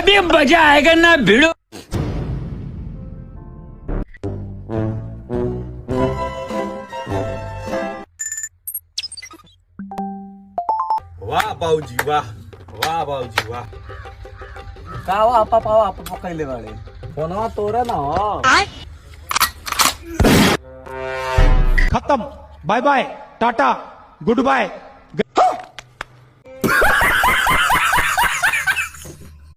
अभी मजा आएगा ना भिड़ो। वाह बाबूजी वाह, वाह बाबूजी वाह। कावा आपा पावा आपा पकड़ले वाले फोनवा तोरे ना हो। खत्म, bye bye, tata, good by.